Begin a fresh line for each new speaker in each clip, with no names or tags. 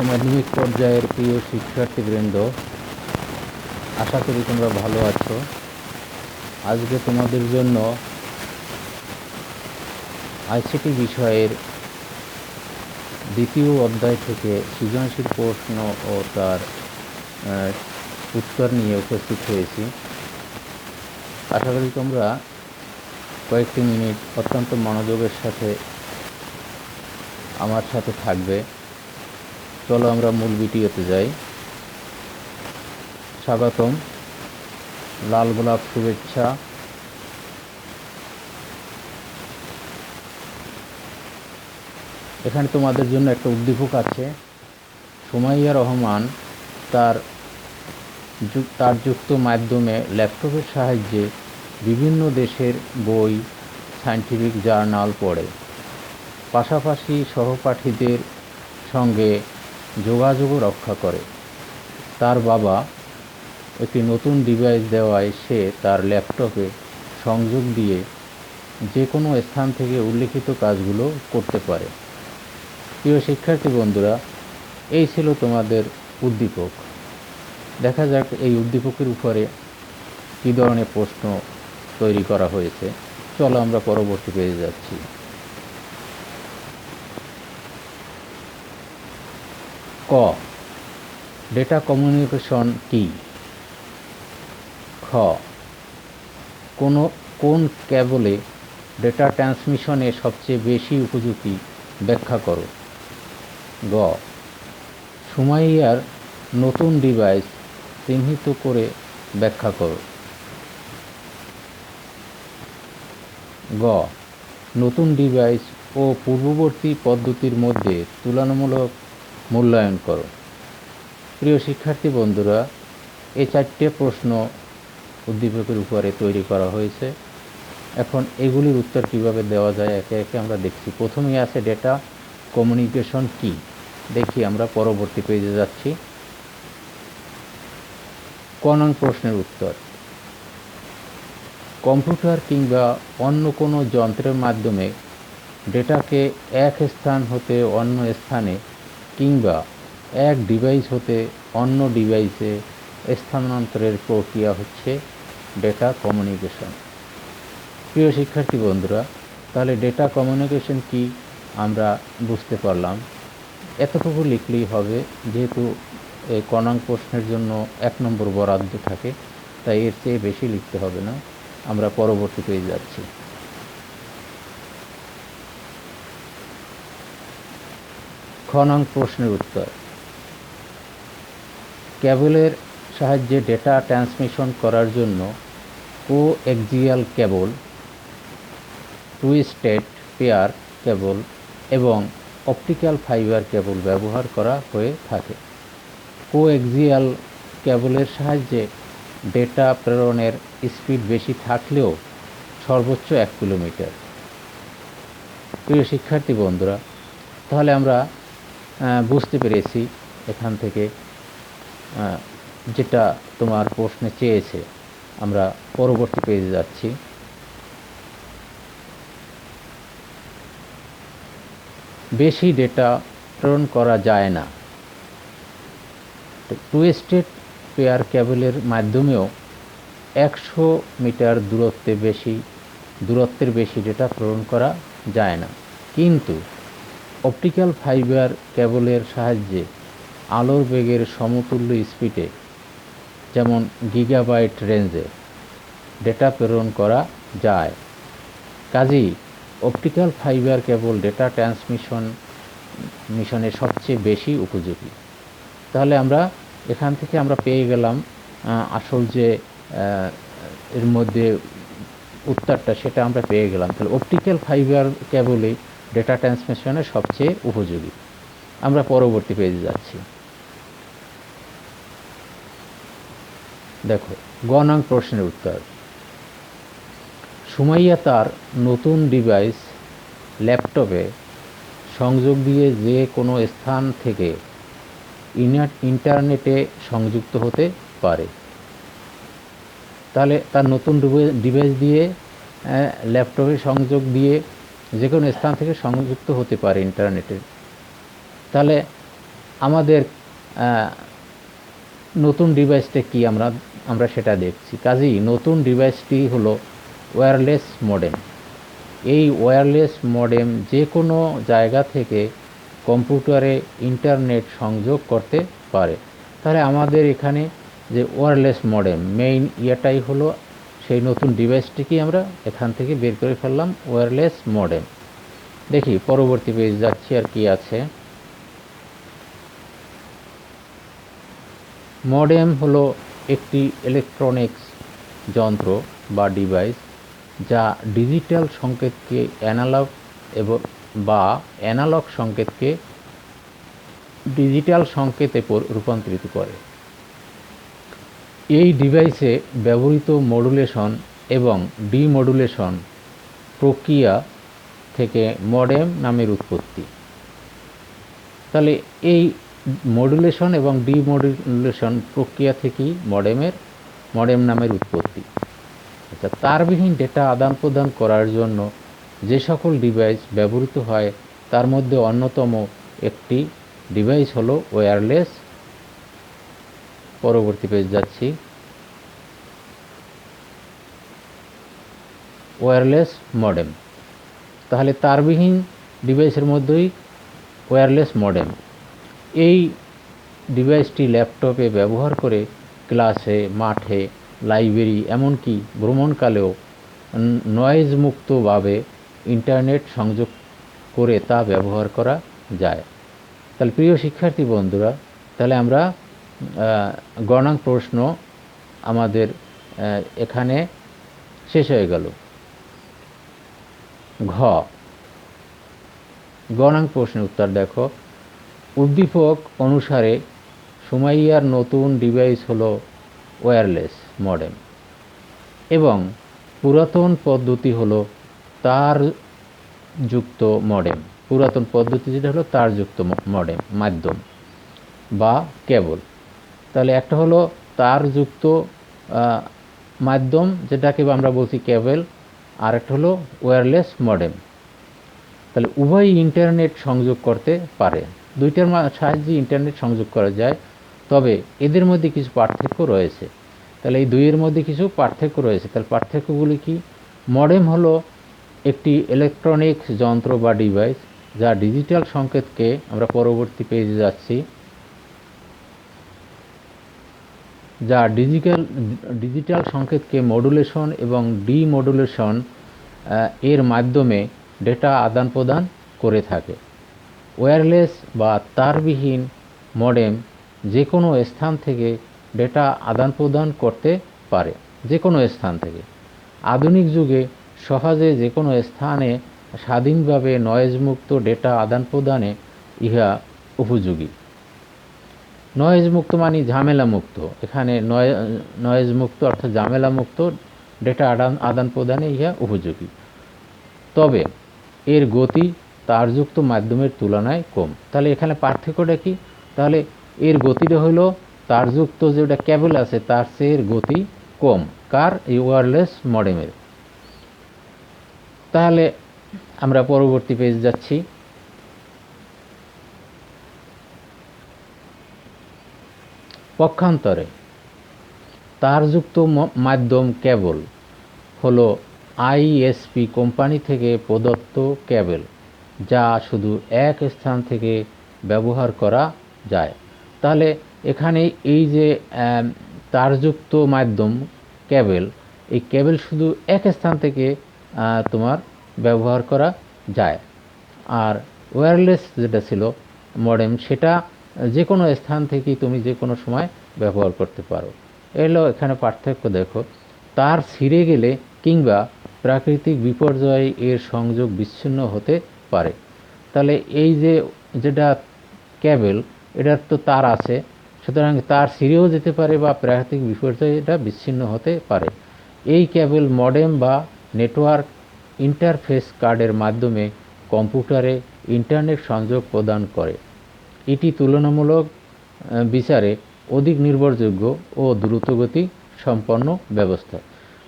মাধ্যমিক পর্যায়ের প্রিয় শিক্ষার্থীবৃন্দ, আশা করি তোমরা ভালো আছো। আজকে তোমাদের জন্য আইসিটি বিষয়ের দ্বিতীয় অধ্যায় থেকে সৃজনশীল প্রশ্ন ও তার উত্তর নিয়ে উপস্থিত হয়েছি। আশা করি তোমরা কয়েকটি মিনিট অত্যন্ত মনোযোগের সাথে আমার সাথে থাকবে। চলো আমরা মূল ভিডিওতে যাই। স্বাগতম, লাল গোলাপ শুভেচ্ছা। এখানে তোমাদের জন্য একটা উদ্দীপক আছে। সুমাইয়া রহমান তার যুক্ত মাধ্যমে ল্যাপটপের সাহায্যে বিভিন্ন দেশের বই, সায়েন্টিফিক জার্নাল পড়ে, পাশাপাশি সহপাঠীদের সঙ্গে যোগাযোগও রক্ষা করে। তার বাবা একটি নতুন ডিভাইস দেওয়ায় সে তার ল্যাপটপে সংযোগ দিয়ে যে কোনো স্থান থেকে উল্লিখিত কাজগুলো করতে পারে। প্রিয় শিক্ষার্থী বন্ধুরা, এই ছিল তোমাদের উদ্দীপক। দেখা যাক এই উদ্দীপকের উপরে কী ধরনের প্রশ্ন তৈরি করা হয়েছে। চলো আমরা পরবর্তী পেজে যাচ্ছি। ক, ডেটা কমিউনিকেশন কি? খ, কোন কেবলে ডেটা ট্রান্সমিশনে সবচেয়ে বেশি উপযোগী ব্যাখ্যা করো। গ, সুমাইয়ার নতুন ডিভাইস চিহ্নিত করে ব্যাখ্যা করো। গ, নতুন ডিভাইস ও পূর্ববর্তী পদ্ধতির মধ্যে তুলনামূলক মূল্যায়ন করো। প্রিয় শিক্ষার্থী বন্ধুরা, এই 4টে প্রশ্ন উদ্দীপকের উপরে তৈরি করা হয়েছে। এখন এগুলির উত্তর কিভাবে দেওয়া যায় একে একে আমরা দেখছি। প্রথমেই আছে ডেটা কমিউনিকেশন কি। দেখি আমরা পরবর্তী পেজে যাচ্ছি। ক নং প্রশ্নের উত্তর, কম্পিউটার কিংবা অন্য কোনো যন্ত্রের মাধ্যমে ডেটাকে এক স্থান হতে অন্য স্থানে কিংবা এক ডিভাইস হতে অন্য ডিভাইসে স্থানান্তরের প্রক্রিয়া হচ্ছে ডেটা কমিউনিকেশন। প্রিয় শিক্ষার্থী বন্ধুরা, তাহলে ডেটা কমিউনিকেশন কি আমরা বুঝতে পারলাম। এতটুকু লিখলেই হবে, যেহেতু এই ক নং প্রশ্নের জন্য 1 নম্বর বরাদ্দ থাকে, তাই এর চেয়ে বেশি লিখতে হবে না। আমরা পরবর্তী পেজে যাচ্ছি। খ নং প্রশ্নের উত্তর, কেবলের সাহায্যে ডেটা ট্রান্সমিশন করার জন্য coaxial cable, twisted pair cable এবং অপটিক্যাল ফাইবার কেবল ব্যবহার করা হয়ে থাকে। কোএক্সিয়াল কেবলের সাহায্যে ডেটা প্রেরণের স্পিড বেশি থাকলেও সর্বোচ্চ 1 কিলোমিটার। প্রিয় শিক্ষার্থী বন্ধুরা, তাহলে আমরা বুঝতে পেরেছি এখান থেকে যেটা তোমার প্রশ্নে চেয়েছে। আমরা পরবর্তী পেজে যাচ্ছি। বেশি ডেটা প্রেরণ করা যায় না। টুইস্টেড পেয়ার কেবলের মাধ্যমেও 100 মিটার দূরত্বের বেশি ডেটা প্রেরণ করা যায় না, কিন্তু অপটিক্যাল ফাইবার কেবলের সাহায্যে আলোর বেগের সমতুল্য স্পিডে, যেমন গিগাবাইট রেঞ্জে ডেটা প্রেরণ করা যায়। কাজেই অপটিক্যাল ফাইবার কেবল ডেটা ট্রান্সমিশনে সবচেয়ে বেশি উপযোগী। তাহলে আমরা এখান থেকে আমরা পেয়ে গেলাম আসল যে এর মধ্যে উত্তরটা, সেটা আমরা পেয়ে গেলাম। তাহলে অপটিক্যাল ফাইবার কেবলই ডেটা ট্রান্সমিশনে সবচেয়ে উপযোগী। আমরা পরবর্তী পেজে যাচ্ছি। দেখো, গ নং প্রশ্নের উত্তর, সুমাইয়া তার নতুন ডিভাইস ল্যাপটপে সংযোগ দিয়ে যে কোনো স্থান থেকে ইন্টারনেটে সংযুক্ত হতে পারে। তাহলে তার নতুন ডিভাইস দিয়ে ল্যাপটপে সংযোগ দিয়ে যে কোনো স্থান থেকে সংযুক্ত হতে পারে ইন্টারনেটে। তাহলে আমাদের নতুন ডিভাইসটা কি আমরা সেটা দেখছি। কাজেই নতুন ডিভাইসটি হলো ওয়্যারলেস মডেম। এই ওয়্যারলেস মডেম যে কোনো জায়গা থেকে কম্পিউটারে ইন্টারনেট সংযোগ করতে পারে। তাহলে আমাদের এখানে যে ওয়্যারলেস মডেম মেইন ইয়েটাই হলো সেই নতুন ডিভাইসটিকে আমরা এখান থেকে বের করে ফেললাম, ওয়্যারলেস মডেম। দেখি পরবর্তী পেজ যাচ্ছি আর কি আছে। মডেম হলো একটি ইলেকট্রনিক্স যন্ত্র বা ডিভাইস যা ডিজিটাল সংকেতকে অ্যানালগ বা অ্যানালগ সংকেতকে ডিজিটাল সংকেতে রূপান্তরিত করে। এই ডিভাইসে ব্যবহৃত মডুলেশন এবং ডিমডুলেশন প্রক্রিয়া থেকে মডেম নামের উৎপত্তি। তাহলে এই মডুলেশন এবং ডিমডুলেশন প্রক্রিয়া থেকেই মডেম নামের উৎপত্তি। আচ্ছা, তারবিহীন ডেটা আদান প্রদান করার জন্য যে সকল ডিভাইস ব্যবহৃত হয় তার মধ্যে অন্যতম একটি ডিভাইস হলো ওয়্যারলেস। পরবর্তী পেজ যাচ্ছি। Wireless modem. তাহলে তারবিহীন ডিভাইসের মধ্যেই ওয়্যারলেস মডেম। এই ডিভাইসটি ল্যাপটপে ব্যবহার করে ক্লাসে, মাঠে, লাইব্রেরি, এমনকি ভ্রমণকালেও নয়েজ মুক্তভাবে ইন্টারনেট সংযোগ করে তা ব্যবহার করা যায়। তাহলে প্রিয় শিক্ষার্থী বন্ধুরা, তাহলে আমরা গণাঙ্ক প্রশ্ন আমাদের এখানে শেষ হয়ে গেল। গণাঙ্ক প্রশ্নের উত্তর দেখো। উদ্দীপক অনুসারে সুমাইয়ার নতুন ডিভাইস হলো ওয়্যারলেস মডেম এবং পুরাতন পদ্ধতি হলো তারযুক্ত মডেম। পুরাতন পদ্ধতি যেটা হলো তারযুক্ত মডেম মাধ্যম বা কেবল। তাহলে একটা হলো তারযুক্ত মাধ্যম, যেটাকে আমরা বলছি কেবল, আর একটা হলো ওয়্যারলেস মডেম। তাহলে উভয়ই ইন্টারনেট সংযোগ করতে পারে, দুইটার সাহায্যে ইন্টারনেট সংযোগ করা যায়, তবে এদের মধ্যে কিছু পার্থক্য রয়েছে। তাহলে এই দুইয়ের মধ্যে কিছু পার্থক্য রয়েছে। তাহলে পার্থক্যগুলি কি? মডেম হলো একটি ইলেকট্রনিক্স যন্ত্র বা ডিভাইস যা ডিজিটাল সংকেতকে, আমরা পরবর্তী পেজে যাচ্ছি, যা ডিজিটাল সংকেতকে মডুলেশন এবং ডিমডুলেশন এর মাধ্যমে ডেটা আদান প্রদান করে থাকে। ওয়্যারলেস বা তারবিহীন মডেম যে কোনো স্থান থেকে ডেটা আদান প্রদান করতে পারে, যে কোনো স্থান থেকে। আধুনিক যুগে সহজে যে কোনো স্থানে স্বাধীনভাবে নয়েজমুক্ত ডেটা আদান প্রদানে ইহা উপযোগী। নয়েজ মুক্ত মানে ঝামেলা মুক্ত। এখানে নয়েজ মুক্ত অর্থাৎ ঝামেলা মুক্ত ডেটা আদান প্রদানে ইহা উপযোগী। তবে এর গতি তারযুক্ত মাধ্যমের তুলনায় কম। তাহলে এখানে পার্থক্যটা কি? তাহলে এর গতিটা হলো তারযুক্ত যেটা কেবল আছে তার চেয়ে এর গতি কম। কার? এই ওয়্যারলেস মডেমের। তাহলে আমরা পরবর্তী পেজ যাচ্ছি। পক্ষান্তরে তারযুক্ত মাধ্যম কেবল হলো আইএসপি কোম্পানি থেকে প্রদত্ত কেবল, যা শুধু এক স্থান থেকে ব্যবহার করা যায়। তাহলে এখানে এই যে তারযুক্ত মাধ্যম কেবল, এই কেবল শুধু এক স্থান থেকে তোমার ব্যবহার করা যায়। আর ওয়্যারলেস যেটা ছিল মডেম, সেটা যে কোনো স্থান থেকেই তুমি যে কোনো সময় ব্যবহার করতে পারো। এলো এখানে পার্থক্য দেখো। তার ছিঁড়ে গেলে কিংবা প্রাকৃতিক বিপর্যয়ে এর সংযোগ বিচ্ছিন্ন হতে পারে। তাহলে এই যে যেটা কেবল, এটার তো তার আছে, সুতরাং তার ছিঁড়েও যেতে পারে বা প্রাকৃতিক বিপর্যয়ে এটা বিচ্ছিন্ন হতে পারে। এই কেবল মডেম বা নেটওয়ার্ক ইন্টারফেস কার্ডের মাধ্যমে কম্পিউটারে ইন্টারনেট সংযোগ প্রদান করে। এটি তুলনামূলক বিচারে অধিক নির্ভরযোগ্য ও দ্রুতগতি সম্পন্ন ব্যবস্থা।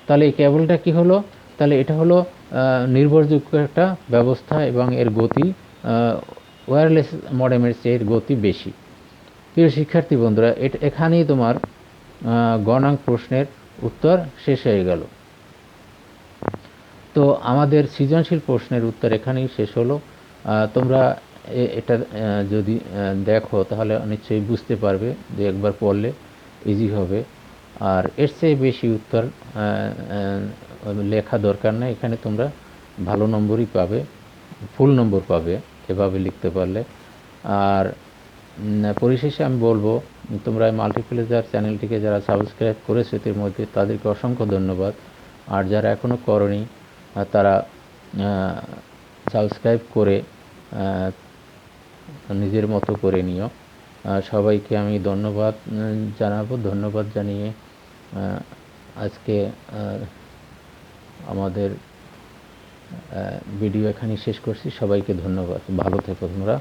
তাহলে এই কেবলটা কি হলো? তাহলে এটা হলো নির্ভরযোগ্য একটা ব্যবস্থা এবং এর গতি ওয়্যারলেস মডেমের চেয়ে এর গতি বেশি। প্রিয় শিক্ষার্থী বন্ধুরা, এখানেই তোমার গণাঙ্ক প্রশ্নের উত্তর শেষ হয়ে গেল। তো আমাদের সৃজনশীল প্রশ্নের উত্তর এখানেই শেষ হলো। তোমরা এটা যদি দেখো তাহলে নিশ্চয়ই বুঝতে পারবে যে একবার পড়লে ইজি হবে। আর এর চেয়ে বেশি উত্তর লেখা দরকার নেই, এখানে তোমরা ভালো নম্বরই পাবে, ফুল নম্বর পাবে এভাবে লিখতে পারলে। আর পরিশেষে আমি বলবো, তোমরা মাল্টিপ্লেজার চ্যানেলটিকে যারা সাবস্ক্রাইব করেছো এর মধ্যে তাদেরকে অসংখ্য ধন্যবাদ। আর যারা এখনও করনি তারা সাবস্ক্রাইব করে নিজের মতো করে নিও। সবাইকে আমি ধন্যবাদ জানাবো। ধন্যবাদ জানিয়ে আজকে আমাদের ভিডিও এখানেই শেষ করছি। সবাইকে ধন্যবাদ। ভালো থেকো তোমরা।